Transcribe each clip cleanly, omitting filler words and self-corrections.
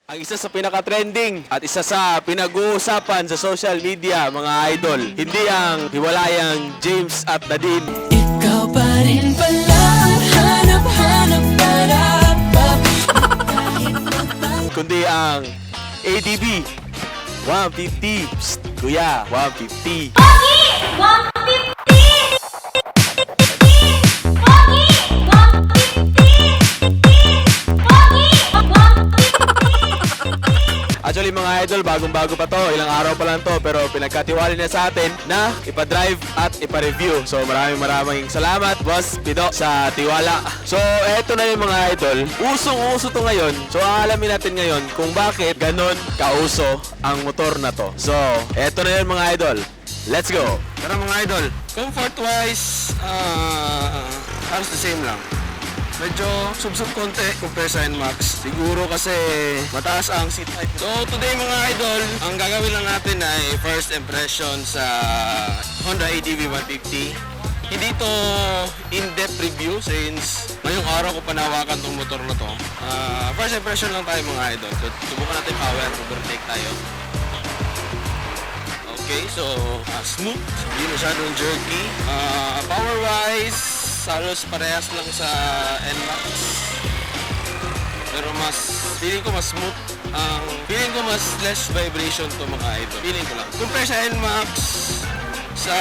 Ang isa sa pinaka-trending at isa sa pinag-uusapan sa social media, mga idol, hindi ang hiwalayang James at Nadine. Ikaw pa rin pala, hanap-hanap para Kundi ang ADV 150. Psst, kuya, 150. Actually mga idol, bagong-bago pa to, ilang araw pa lang to, pero pinagkatiwala na sa atin na ipa-drive at ipa-review. So maraming salamat, Boss Pido, sa tiwala. So eto na yung mga idol, usong-uso to ngayon. So aalamin natin ngayon kung bakit ganon kauso ang motor na to. So eto na yun mga idol, let's go! Tara mga idol, comfort-wise, halos the same lang. Medyo sub-sub konti compare sa NMAX. Siguro kasi mataas ang seat height. So today mga idol, ang gagawin lang natin ay first impression sa Honda ADV 150. Hindi to in-depth review since ngayong araw ko panawakan tong motor na to. First impression lang tayo mga idol. So subukan natin power, overtake tayo. Okay, so smooth, hindi masyadong jerky. Power-wise, halos parehas lang sa NMAX. Pero feeling ko mas smooth. Feeling ko mas less vibration to mga idol. Feeling ko lang. Compare sa NMAX, sa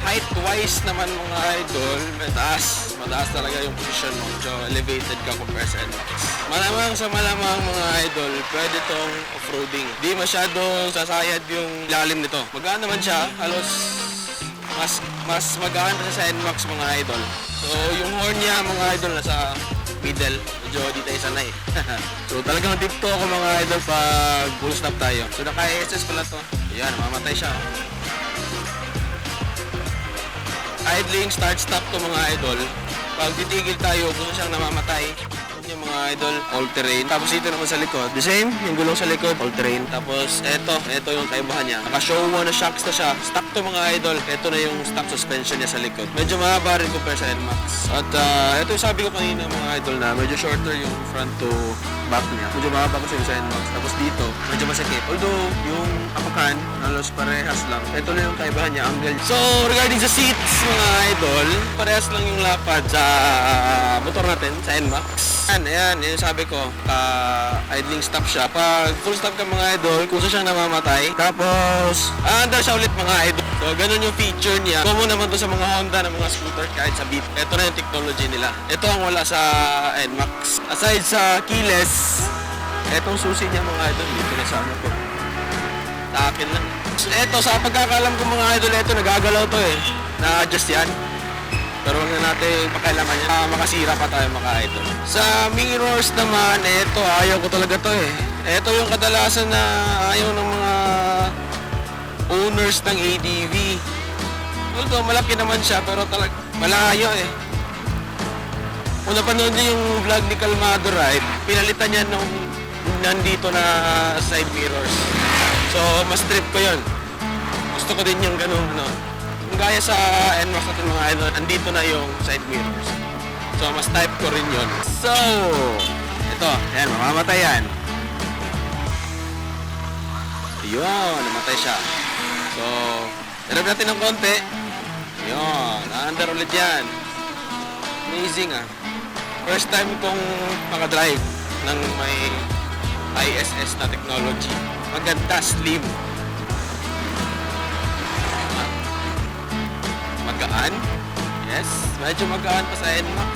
height-wise naman mga idol, mataas talaga yung position mo. So elevated ka compare sa NMAX. Malamang sa malamang mga idol, pwede tong off-roading. Di masyadong sasayad yung lalim nito. Magaan naman siya, halos mas magaan pa sa NMAX mga idol. So yung horn niya mga idol nasa middle. Medyo di tayo sanay. So talagang dito ako mga idol pag full stop tayo. So naka-SS pala to. Ayan, mamatay siya. Idling, start stop to mga idol. Pag titigil tayo, gusto siyang namamatay. Yung mga idol, all-terrain. Tapos dito naman sa likod, the same, yung gulong sa likod, all-terrain. Tapos eto yung kaibahan niya. Naka-show 1 na shocks na siya. Stock to mga idol. Eto na yung stock suspension niya sa likod. Medyo mahaba rin compare sa NMAX. At eto yung sabi ko kanina mga idol na medyo shorter yung front to back niya. Medyo mahaba kasi yung sa NMAX. Tapos dito, medyo masikip. Although, yung apakan, halos parehas lang. Eto na yung kaibahan niya, angle. So, regarding sa seats mga idol, parehas lang yung lapad sa motor natin, sa NMAX. Ayan, yung sabi ko, idling stop siya. Pag full stop ka mga idol, kusa siyang namamatay. Tapos, under siya ulit mga idol. So, ganun yung feature niya. Common naman to sa mga Honda na mga scooter kahit sa Beat. Ito na yung technology nila. Ito ang wala sa NMAX. Aside sa keyless, etong susi niya mga idol, dito na sa ano ko. Sa akin lang. Ito, sa pagkakalam ko mga idol, ito nagagalaw to eh. Na-adjust yan. Pero huwag na natin pakialaman yan. Makasira pa tayo mga idol. Sa mirrors naman, ito ayaw ko talaga to eh. Ito yung kadalasan na ayaw ng mga owners ng ADV. Although malaki naman siya pero malayo eh. Kung napanood niyo yung vlog ni Calmado Ride, pinalitan niya nung nandito na side mirrors. So mas trip ko yun. Gusto ko din yung ganun gaya sa NMAX natin mga idol, andito na yung side mirrors. So, mas type ko rin yun. So, ito, ayan, mamamatay yan. Yun, namatay siya. So, hirap natin ng konti. Yun, na-under ulit yan. Amazing ah. First time kong makadrive ng may ISS na technology. Maganda, slim. Magaan. Yes, medyo magaan pa sa NMAX.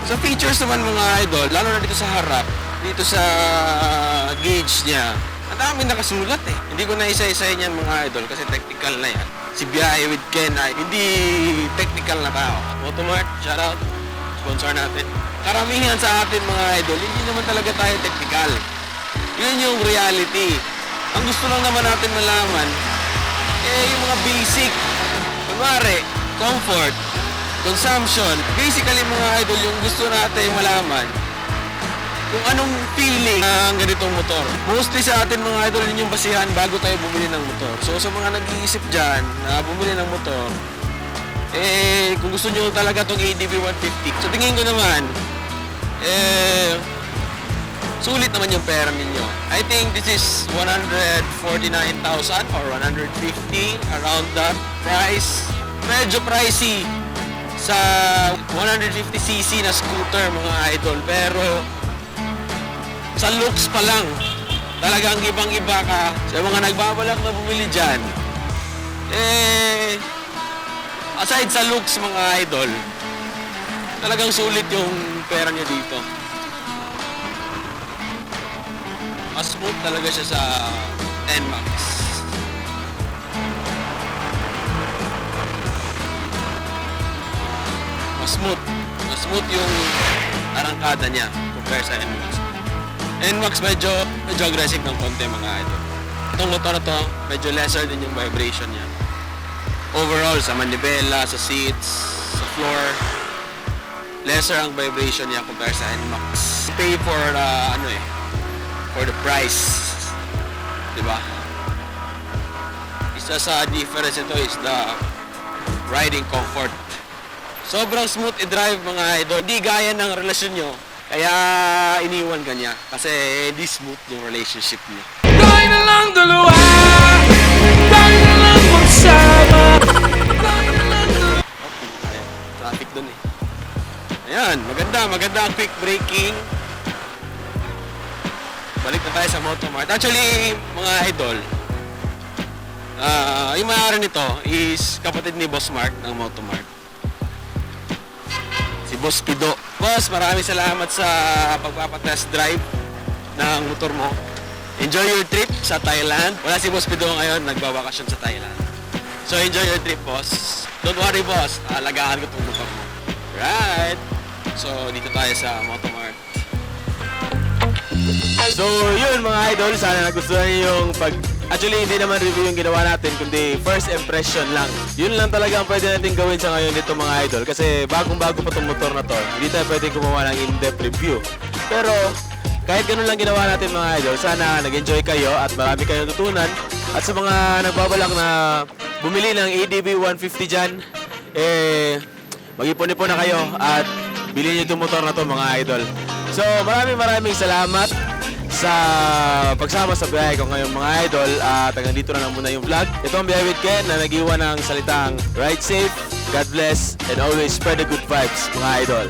Sa features naman mga idol, lalo na dito sa harap, dito sa gauge niya, ang dami nakasulat eh. Hindi ko na isa-isayin yan mga idol kasi technical na yan. Si Biyahe with Ken ay hindi technical na tao. Automart, shoutout, sponsor natin. Karamihan sa atin mga idol, hindi naman talaga tayo technical. Yun yung reality. Ang gusto lang naman natin malaman, yung mga basic, kunwari, comfort, consumption. Basically mga idol, yung gusto natin malaman kung anong feeling ng ganitong motor. Mostly sa atin mga idol, yun yung basihan bago tayo bumili ng motor. So sa mga nag-iisip dyan na bumili ng motor, kung gusto nyo talaga itong ADV 150, so tingin ko naman, sulit naman yung pera ninyo. I think this is 149,000 or 150, around that price. Medyo pricey sa 150cc na scooter mga idol, pero sa looks pa lang talagang ibang-iba ka. Sa mga nagbabalak na bumili dyan, aside sa looks mga idol, talagang sulit yung pera niya dito. Mas smooth talaga siya sa NMAX. Mas smooth yung arangkada niya compare sa NMAX. NMAX medyo aggressive ng konti mga idol. Itong motor na to, medyo lesser din yung vibration niya. Overall, sa manibela, sa seats, sa floor, lesser ang vibration niya compare sa NMAX. Pay for for the price, diba? Isa sa difference ito is the riding comfort. Sobrang smooth i-drive mga idol. Di gaya ng relasyon nyo, kaya iniwan ka niya kasi di smooth yung relationship niyo. Tayo na lang dalawa, tayo na lang magsama. Ayan, traffic dun eh. Ayan, maganda ang quick braking. Balik na tayo sa Motomart. Actually, mga idol, yung may-ari nito is kapatid ni Boss Mark ng Motomart. Si Boss Pido. Boss, maraming salamat sa pagpapatest drive ng motor mo. Enjoy your trip sa Thailand. Wala si Boss Pido ngayon, nagbabakasyon sa Thailand. So enjoy your trip, boss. Don't worry, boss. Alagaan ko itong motor mo. Right. So dito tayo sa Motomart. So yun mga idol, sana nagustuhan niyo yung Actually, hindi naman review yung ginawa natin, kundi first impression lang. Yun lang talaga ang pwede natin gawin sa ngayon dito mga idol. Kasi bagong-bago pa tong motor na to, hindi tayo pwede gumawa ng in-depth review. Pero kahit ganun lang ginawa natin mga idol, sana nag-enjoy kayo at marami kayong tutunan. At sa mga nagbabalak na bumili ng ADV 150 dyan, mag-ipon-ipon na kayo at bilhin nyo itong motor na to mga idol. So maraming salamat sa pagsama sa biyahe ko ngayon mga idol. At hanggang dito na lang muna yung vlog. Ito ang Biyahe with Ken na nag-iwan ng salitang ride safe, God bless, and always spread the good vibes mga idol.